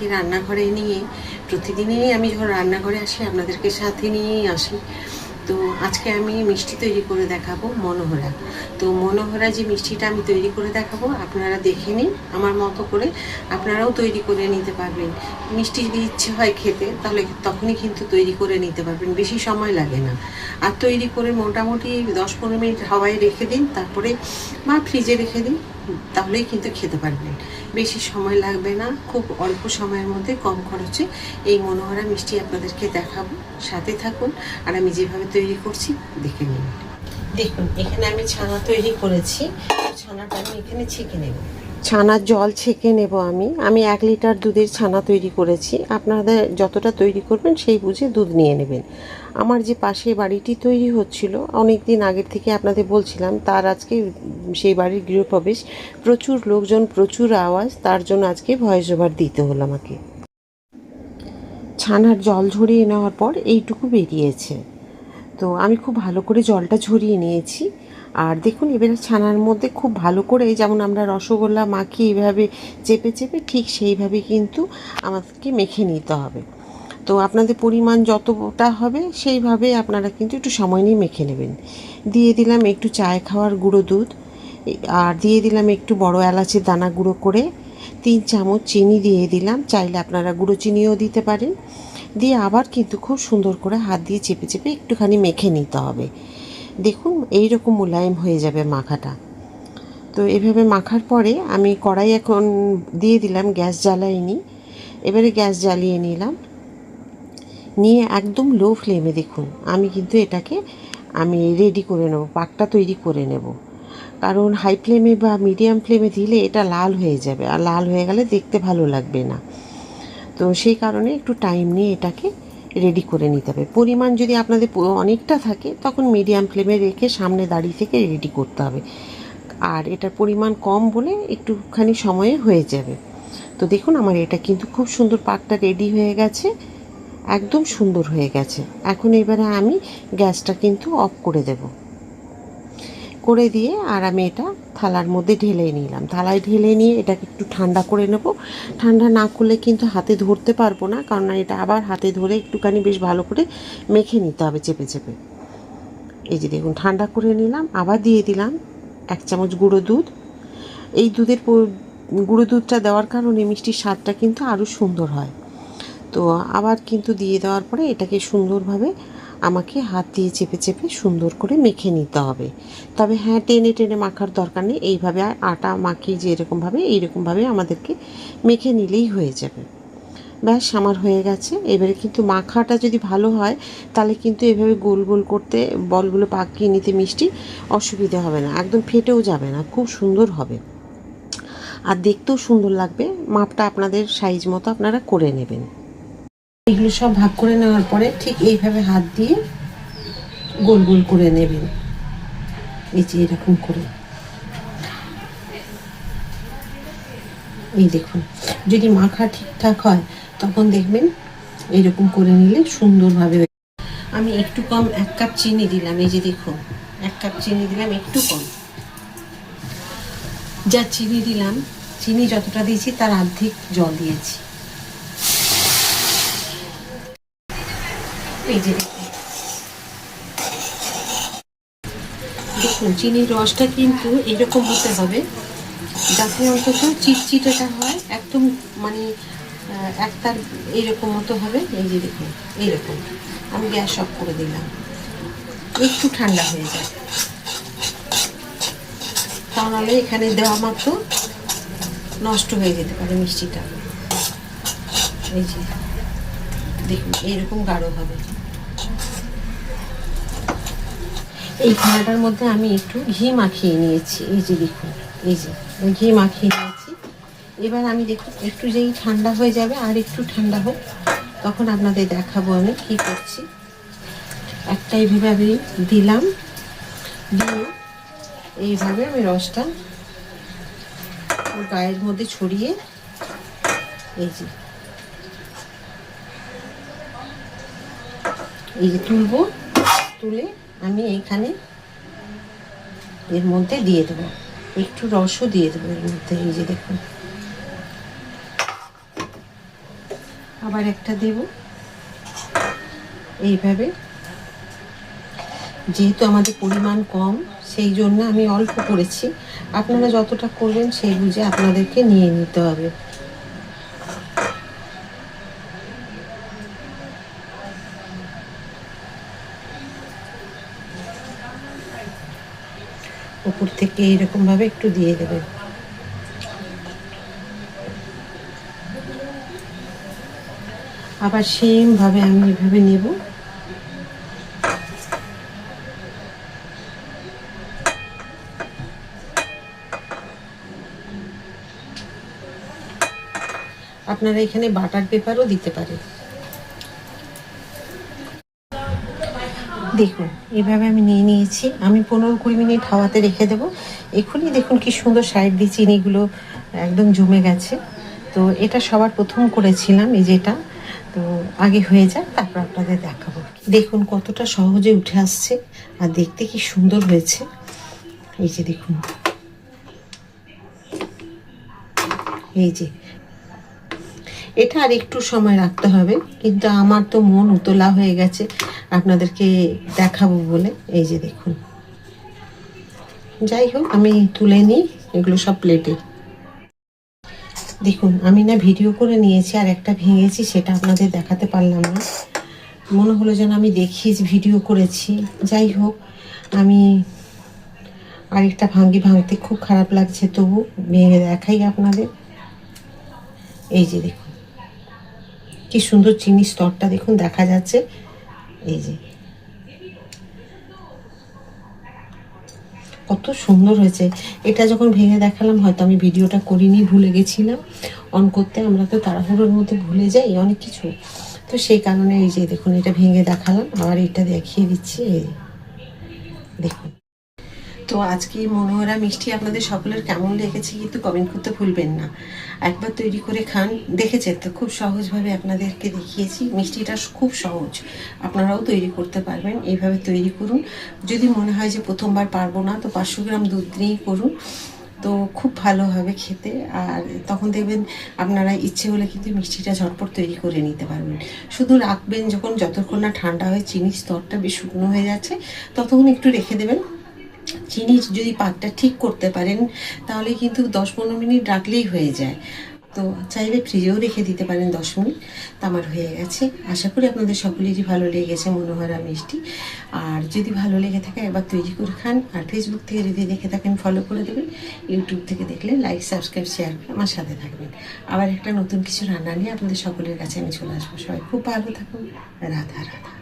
আপনাদেরকে রান্নাঘরে নিয়ে প্রতিদিনই আমি যখন রান্নাঘরে আসি আপনাদেরকে সাথে নিয়েই আসি। তো আজকে আমি মিষ্টি তৈরি করে দেখাবো মনোহরা। তো মনোহরা যে মিষ্টিটা আমি তৈরি করে দেখাবো আপনারা দেখে নিন, আমার মতো করে আপনারাও তৈরি করে নিতে পারবেন। মিষ্টি যদি ইচ্ছে হয় খেতে তাহলে তখনই কিন্তু তৈরি করে নিতে পারবেন, বেশি সময় লাগে না। আর তৈরি করে মোটামুটি 10-15 মিনিট হাওয়ায় রেখে দিন, তারপরে বা ফ্রিজে রেখে দিন, তাহলেই কিন্তু খেতে পারবেন। বেশি সময় লাগবে না, খুব অল্প সময়ের মধ্যে কম খরচে এই মনোহরা মিষ্টি আপনাদেরকে দেখাবো। সাথে থাকুন আর আমি যেভাবে তৈরি করছি দেখে নিন। দেখুন এখানে আমি ছানা তৈরি করেছি, ছানাটা আমি এখানে ছেঁকে নেব। ছানার জল ছেঁকে নেব। আমি 1 লিটার দুধের ছানা তৈরি করেছি। আপনাদের যতটা তৈরি করবেন সেই বুঝে দুধ নিয়ে নেবেন। আমার যে পাশে বাড়িটি তৈরি হচ্ছিল অনেক দিন আগের থেকে আপনাদের বলছিলাম, তার আজকে সেই বাড়ির গৃহপ্রবেশ, প্রচুর লোকজন, প্রচুর আওয়াজ, তার জন্য আজকে ভয়েস ওভার দিতে হলো আমাকে। ছানার জল ঝরিয়ে নেওয়ার পর এইটুকু বেরিয়েছে, তো আমি খুব ভালো করে জলটা ঝরিয়ে নিয়েছি। আর দেখুন এবারে ছানার মধ্যে খুব ভালো করে, যেমন আমরা রসগোল্লা মাখি এইভাবে চেপে চেপে, ঠিক সেইভাবে কিন্তু আমাদেরকে মেখে নিতে হবে। তো আপনাদের পরিমাণ যতটা হবে সেইভাবে আপনারা কিন্তু একটু সময় নিয়ে মেখে নেবেন। দিয়ে দিলাম একটু চায় খাওয়ার গুঁড়ো দুধ, আর দিয়ে দিলাম একটু বড় এলাচের দানা গুঁড়ো করে, 3 চামচ চিনি দিয়ে দিলাম, চাইলে আপনারা গুঁড়ো চিনিও দিতে পারেন। দিয়ে আবার কিন্তু খুব সুন্দর করে হাত দিয়ে চেপে চেপে একটুখানি মেখে নিতে হবে। দেখুন এই রকম মোলায়েম হয়ে যাবে মাখাটা। তো এভাবে মাখার পরে আমি কড়াই এখন দিয়ে দিলাম, গ্যাস জ্বালাইনি। এবারে গ্যাস জ্বালিয়ে নিলাম, নিয়ে একদম লো ফ্লেমে দেখুন আমি কিন্তু এটাকে রেডি করে নেব, পাকটা তৈরি করে নেব। কারণ হাই ফ্লেমে বা মিডিয়াম ফ্লেমে দিলে এটা লাল হয়ে যাবে, আর লাল হয়ে গেলে দেখতে ভালো লাগবে না। তো সেই কারণে একটু টাইম নিয়ে এটাকে রেডি করে নিতে হবে। পরিমাণ যদি আপনাদের অনেকটা থাকে তখন মিডিয়াম ফ্লেমে রেখে সামনে দাঁড়িয়ে থেকে রেডি করতে হবে। আর এটার পরিমাণ কম বলে একটুখানি সময়ে হয়ে যাবে। তো দেখুন আমার এটা কিন্তু খুব সুন্দর পাকটা রেডি হয়ে গেছে, একদম সুন্দর হয়ে গেছে। এখন এবারে আমি গ্যাসটা কিন্তু অফ করে দেব, করে দিয়ে আর আমি এটা থালার মধ্যে ঢেলে নিলাম। থালায় ঢেলে নিয়ে এটাকে একটু ঠান্ডা করে নেব। ঠান্ডা না করলে কিন্তু হাতে ধরতে পারবো না, কারণ এটা আবার হাতে ধরে একটুখানি বেশ ভালো করে মেখে নিতে হবে চেপে চেপে। এই যে দেখুন ঠান্ডা করে নিলাম। আবার দিয়ে দিলাম 1 চামচ গুঁড়ো দুধ। এই গুঁড়ো দুধটা দেওয়ার কারণে মিষ্টির স্বাদটা কিন্তু আরও সুন্দর হয়। তো আবার কিন্তু দিয়ে দেওয়ার পরে এটাকে সুন্দরভাবে আমাকে হাত দিয়ে চেপে চেপে সুন্দর করে মেখে নিতে হবে। তবে হ্যাঁ, টেনে টেনে মাখার দরকার নেই, এইভাবে আটা মাখি যে এরকমভাবে, এইরকমভাবে আমাদেরকে মেখে নিলেই হয়ে যাবে। ব্যাস আমার হয়ে গেছে। এবারে কিন্তু মাখাটা যদি ভালো হয় তাহলে কিন্তু এভাবে গোল গোল করতে, বলগুলো পাকিয়ে নিতে মিষ্টি অসুবিধা হবে না, একদম ফেটেও যাবে না, খুব সুন্দর হবে আর দেখতেও সুন্দর লাগবে। মাপটা আপনাদের সাইজ মতো আপনারা করে নেবেন। এগুলো সব ভাগ করে নেওয়ার পরে ঠিক এইভাবে হাত দিয়ে গোল গোল করে নেবেন, এই যে এরকম করে। এই দেখুন যদি মাখা ঠিকঠাক হয় তখন দেখবেন এইরকম করে নিলে সুন্দরভাবে। আমি একটু কম 1 কাপ চিনি দিলাম, এই যে দেখুন 1 কাপ চিনি দিলাম, একটু কম। যা চিনি দিলাম, চিনি যতটা দিয়েছি তার অর্ধেক জল দিয়েছি। এই যে দেখুন চিনির রসটা কিন্তু এরকম হতে হবে যাতে অন্তত চিটচিটেটা হয়, একদম মানে একটার এইরকম মতো হবে। এই যে দেখুন এইরকম। আমি গ্যাস অফ করে দিলাম, একটু ঠান্ডা হয়ে যায়, তাহলে এখানে দেওয়া মাত্র নষ্ট হয়ে যেতে পারে মিষ্টিটা। এই যে দেখুন এইরকম গাঢ় হবে। এই থালাটার মধ্যে আমি একটু ঘি মাখিয়ে নিয়েছি, এই যে দেখুন, এই যে ঘি মাখিয়ে নিয়েছি। এবার আমি দেখুন একটু যেই ঠান্ডা হয়ে যাবে, আর একটু ঠান্ডা হোক, তখন আপনাদের দেখাবো আমি কি করছি। একটা এইভাবে দিলাম, দিয়ে এইভাবে আমি রসটা ওর গায়ের মধ্যে ছড়িয়ে, এই যে তুলবো, তুলে আমি এইখানে এর মধ্যে দিয়ে দেবো, একটু রসও দিয়ে দেবো এর মধ্যে। এই যে দেখুন আবার একটা দেব। এইভাবে, যেহেতু আমাদের পরিমাণ কম সেই জন্য আমি অল্প করেছি, আপনারা যতটা করবেন সেই বুঝে আপনাদেরকে নিয়ে নিতে হবে। উপর থেকে এইরকমভাবে একটু দিয়ে দেবেন। আবার সেমভাবে আমি এভাবে নেব। আপনারা এখানে বাটার পেপারও দিতে পারেন। দেখুন এভাবে আমি নিয়ে নিয়েছি। আমি 15-20 মিনিট হাওয়াতে রেখে দেবো। এখনই দেখুন কি সুন্দর সাইড দিয়ে চিনিগুলো একদম জমে গেছে। তো এটা সবার প্রথম করেছিলাম, এই যেটা। তো আগে হয়ে যায়, তারপর আপনাদের দেখাবো। দেখুন কতটা সহজে উঠে আসছে, আর দেখতে কি সুন্দর হয়েছে। এই যে দেখুন, এই যে এটা আর একটু সময় রাখতে হবে, কিন্তু আমার তো মন উতলা হয়ে গেছে আপনাদেরকে দেখাবো বলে। এই যে দেখুন, যাই হোক আমি তুলে নিই এগুলো সব প্লেটে। দেখুন আমি না ভিডিও করে নিয়েছি, আর একটা ভেঙেছি, সেটা আপনাদের দেখাতে পারলাম না। মনে হলো যেন আমি দেখিয়েছি, ভিডিও করেছি। যাই হোক, আমি আরেকটা ভাঙতে খুব খারাপ লাগছে, তবু ভেঙে দেখাই আপনাদের। এই যে দেখুন কি সুন্দর চিনির স্তরটা দেখুন দেখা যাচ্ছে। এই যে কত সুন্দর হয়েছে। এটা যখন ভেঙে দেখালাম, হয়তো আমি ভিডিওটা করিনি, ভুলে গেছিলাম অন করতে। আমরা তো তাড়াহুড়োর মধ্যে ভুলে যাই অনেক কিছু, তো সেই কারণে এই যে দেখুন এটা ভেঙে দেখালাম। আবার এটা দেখিয়ে দিচ্ছি, এই দেখুন। তো আজকে মনোহরা মিষ্টি আপনাদের সকলের কেমন লেগেছে কিন্তু কমেন্ট করতে ভুলবেন না। একবার তৈরি করে খান। দেখেছেন তো খুব সহজভাবে আপনাদেরকে দেখিয়েছি। মিষ্টিটা খুব সহজ, আপনারাও তৈরি করতে পারবেন। এইভাবে তৈরি করুন। যদি মনে হয় যে প্রথমবার পারবো না, তো 500 গ্রাম দুধ নিয়েই করুন, তো খুব ভালো হবে খেতে। আর তখন দেখবেন আপনারা ইচ্ছে হলে কিন্তু মিষ্টিটা ঝটপট তৈরি করে নিতে পারবেন। শুধু রাখবেন যতক্ষণ না ঠান্ডা হয়ে চিনির স্তরটা বেশ শুকনো হয়ে যাচ্ছে, ততক্ষণ একটু রেখে দেবেন। চিনি যদি পাকটা ঠিক করতে পারেন, তাহলে কিন্তু 10-15 মিনিট রাখলেই হয়ে যায়। তো চাইলে ফ্রিজেও রেখে দিতে পারেন 10 মিনিট। তো আমার হয়ে গেছে। আশা করি আপনাদের সকলেরই ভালো লেগেছে মনোহরা মিষ্টি। আর যদি ভালো লেগে থাকে একবার তৈরি করে খান। আর ফেসবুক থেকে যদি দেখে থাকেন ফলো করে দেবেন। ইউটিউব থেকে দেখলে লাইক, সাবস্ক্রাইব, শেয়ার করে আমার সাথে থাকবেন। আবার একটা নতুন কিছু রান্না নিয়ে আপনাদের সকলের কাছে আমি চলে আসবো। সবাই খুব ভালো থাকুন। রাধা রাধা।